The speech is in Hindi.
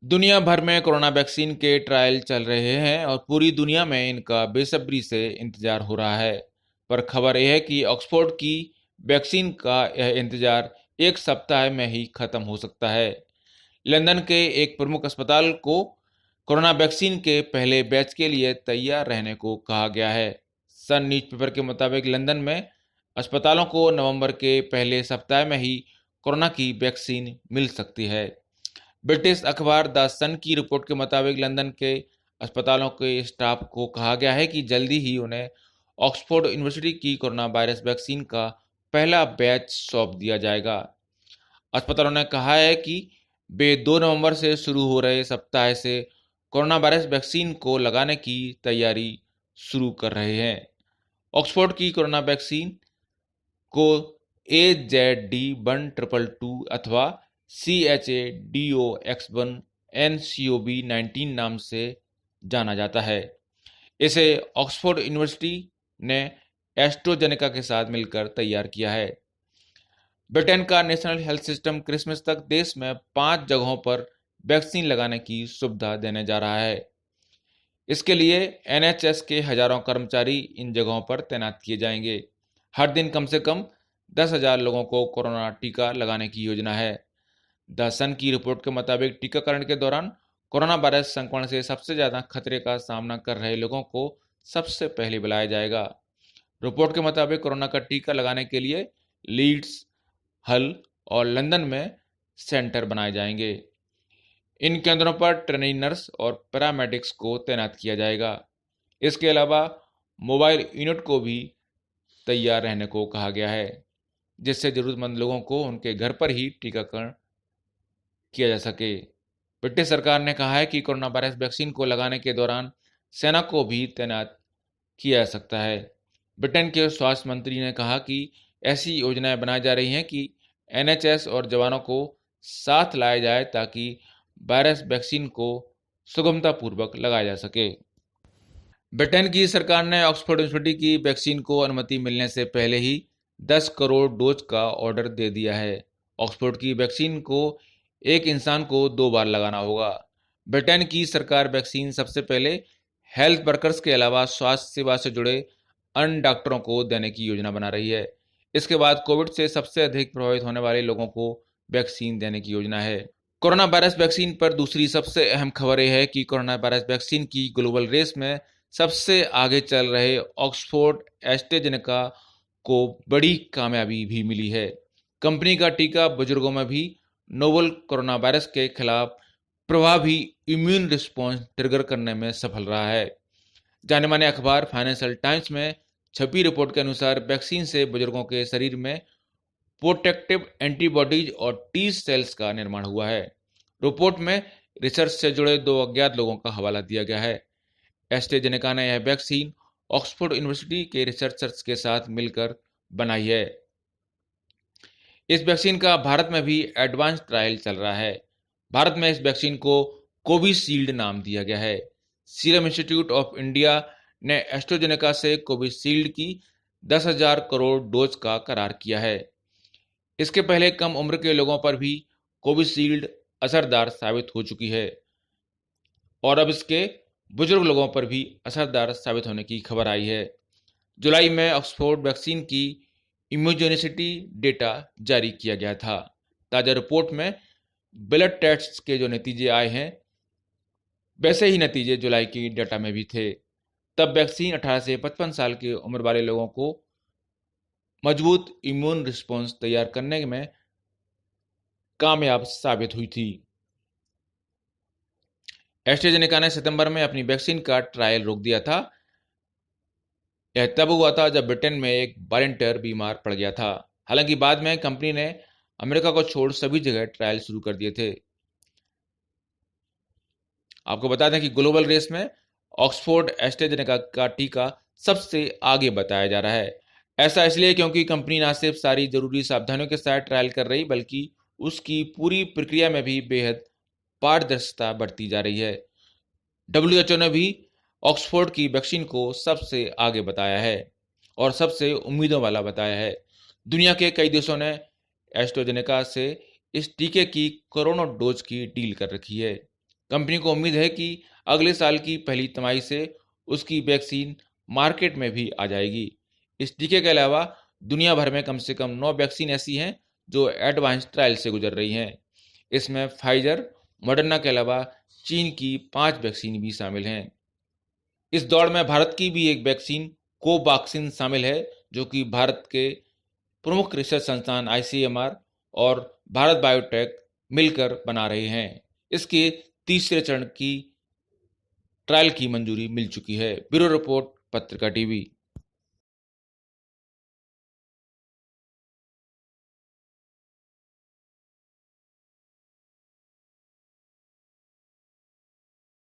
दुनिया भर में कोरोना वैक्सीन के ट्रायल चल रहे हैं और पूरी दुनिया में इनका बेसब्री से इंतजार हो रहा है। पर खबर यह है कि ऑक्सफोर्ड की वैक्सीन का यह इंतजार एक सप्ताह में ही खत्म हो सकता है। लंदन के एक प्रमुख अस्पताल को कोरोना वैक्सीन के पहले बैच के लिए तैयार रहने को कहा गया है। सन न्यूज़पेपर के मुताबिक लंदन में अस्पतालों को नवंबर के पहले सप्ताह में ही कोरोना की वैक्सीन मिल सकती है। ब्रिटिश अखबार द सन की रिपोर्ट के मुताबिक लंदन के अस्पतालों के स्टाफ को कहा गया है कि जल्दी ही उन्हें ऑक्सफोर्ड यूनिवर्सिटी की कोरोना वायरस वैक्सीन का पहला बैच सौंप दिया जाएगा। अस्पतालों ने कहा है कि वे 2 नवंबर से शुरू हो रहे सप्ताह से कोरोना वायरस वैक्सीन को लगाने की तैयारी शुरू कर रहे हैं। ऑक्सफोर्ड की कोरोना वैक्सीन को AZD1222 अथवा CHADOX1 नाम से जाना जाता है। इसे ऑक्सफोर्ड यूनिवर्सिटी ने एस्ट्रोजेनेका के साथ मिलकर तैयार किया है। ब्रिटेन का नेशनल हेल्थ सिस्टम क्रिसमस तक देश में 5 जगहों पर वैक्सीन लगाने की सुविधा देने जा रहा है। इसके लिए NHS के हजारों कर्मचारी इन जगहों पर तैनात किए जाएंगे। हर दिन कम से कम 10,000 लोगों को कोरोना टीका लगाने की योजना है। द सन की रिपोर्ट के मुताबिक टीकाकरण के दौरान कोरोना वायरस संक्रमण से सबसे ज़्यादा खतरे का सामना कर रहे लोगों को सबसे पहले बुलाया जाएगा। रिपोर्ट के मुताबिक कोरोना का टीका लगाने के लिए लीड्स, हल और लंदन में सेंटर बनाए जाएंगे। इन केंद्रों पर ट्रेनी नर्स और पैरामेडिक्स को तैनात किया जाएगा। इसके अलावा मोबाइल यूनिट को भी तैयार रहने को कहा गया है, जिससे जरूरतमंद लोगों को उनके घर पर ही टीकाकरण किया जा सके। ब्रिटिश सरकार ने कहा है कि कोरोना वायरस वैक्सीन को लगाने के दौरान सेना को भी तैनात किया जा सकता है। ब्रिटेन के स्वास्थ्य मंत्री ने कहा कि ऐसी योजनाएं बनाई जा रही हैं कि NHS और जवानों को साथ लाया जाए ताकि वायरस वैक्सीन को सुगमतापूर्वक लगाया जा सके। ब्रिटेन की सरकार ने ऑक्सफोर्ड यूनिवर्सिटी की वैक्सीन को अनुमति मिलने से पहले ही 10 करोड़ डोज का ऑर्डर दे दिया है। ऑक्सफोर्ड की वैक्सीन को एक इंसान को 2 बार लगाना होगा। ब्रिटेन की सरकार वैक्सीन सबसे पहले हेल्थ वर्कर्स के अलावा स्वास्थ्य सेवा से जुड़े अन्य डॉक्टरों को देने की योजना बना रही है। इसके बाद कोविड से सबसे अधिक प्रभावित होने वाले लोगों को वैक्सीन देने की योजना है। कोरोना वायरस वैक्सीन पर दूसरी सबसे अहम खबर यह है कि कोरोना वायरस वैक्सीन की ग्लोबल रेस में सबसे आगे चल रहे ऑक्सफोर्ड एस्ट्राजेनेका को बड़ी कामयाबी भी मिली है। कंपनी का टीका बुजुर्गों में भी नोवल कोरोना वायरस के खिलाफ प्रभावी इम्यून रिस्पॉन्स ट्रिगर करने में सफल रहा है। जाने माने अखबार फाइनेंशियल टाइम्स में छपी रिपोर्ट के अनुसार वैक्सीन से बुजुर्गों के शरीर में प्रोटेक्टिव एंटीबॉडीज और टी सेल्स का निर्माण हुआ है। रिपोर्ट में रिसर्च से जुड़े 2 अज्ञात लोगों का हवाला दिया गया है। एस्ट्राजेनेका ने यह वैक्सीन ऑक्सफोर्ड यूनिवर्सिटी के रिसर्चर्स के साथ मिलकर बनाई है। इस वैक्सीन का भारत में भी एडवांस ट्रायल चल रहा है। भारत में इस वैक्सीन को कोविशील्ड नाम दिया गया है। सीरम इंस्टीट्यूट ऑफ इंडिया ने एस्ट्राजेनेका से कोविशील्ड की 10,000 करोड़ डोज का करार किया है। इसके पहले कम उम्र के लोगों पर भी कोविशील्ड असरदार साबित हो चुकी है और अब इसके बुजुर्ग लोगों पर भी असरदार साबित होने की खबर आई है। जुलाई में ऑक्सफोर्ड वैक्सीन की इम्यूनोजेनिसिटी डेटा जारी किया गया था। ताज़ा रिपोर्ट में ब्लड टेस्ट के जो नतीजे आए हैं वैसे ही नतीजे जुलाई की डेटा में भी थे। तब वैक्सीन 18 से 55 साल की उम्र वाले लोगों को मजबूत इम्यून रिस्पॉन्स तैयार करने में कामयाब साबित हुई थी। एस्ट्राजेनेका ने सितंबर में अपनी वैक्सीन का ट्रायल रोक दिया था। यह तब हुआ था जब ब्रिटेन में एक वॉलंटियर बीमार पड़ गया था। हालांकि बाद में कंपनी ने अमेरिका को छोड़ सभी जगह ट्रायल शुरू कर दिए थे। आपको बता दें कि ग्लोबल रेस में ऑक्सफोर्ड एस्ट्राजेनेका का टीका सबसे आगे बताया जा रहा है। ऐसा इसलिए क्योंकि कंपनी न सिर्फ सारी जरूरी सावधानियों के साथ ट्रायल कर रही बल्कि उसकी पूरी प्रक्रिया में भी बेहद पारदर्शिता बढ़ती जा रही है। WHO ने भी ऑक्सफोर्ड की वैक्सीन को सबसे आगे बताया है और सबसे उम्मीदों वाला बताया है। दुनिया के कई देशों ने एस्ट्राजेनेका से इस टीके की करोड़ों डोज की डील कर रखी है। कंपनी को उम्मीद है कि अगले साल की पहली तिमाही से उसकी वैक्सीन मार्केट में भी आ जाएगी। इस टीके के अलावा दुनिया भर में कम से कम 9 वैक्सीन ऐसी हैं जो एडवांस ट्रायल से गुजर रही हैं। इसमें फाइजर, मॉडर्ना के अलावा चीन की 5 वैक्सीन भी शामिल हैं। इस दौड़ में भारत की भी एक वैक्सीन कोवैक्सीन शामिल है, जो कि भारत के प्रमुख रिसर्च संस्थान आईसीएमआर और भारत बायोटेक मिलकर बना रहे हैं। इसके तीसरे चरण की ट्रायल की मंजूरी मिल चुकी है। ब्यूरो रिपोर्ट, पत्रिका टीवी।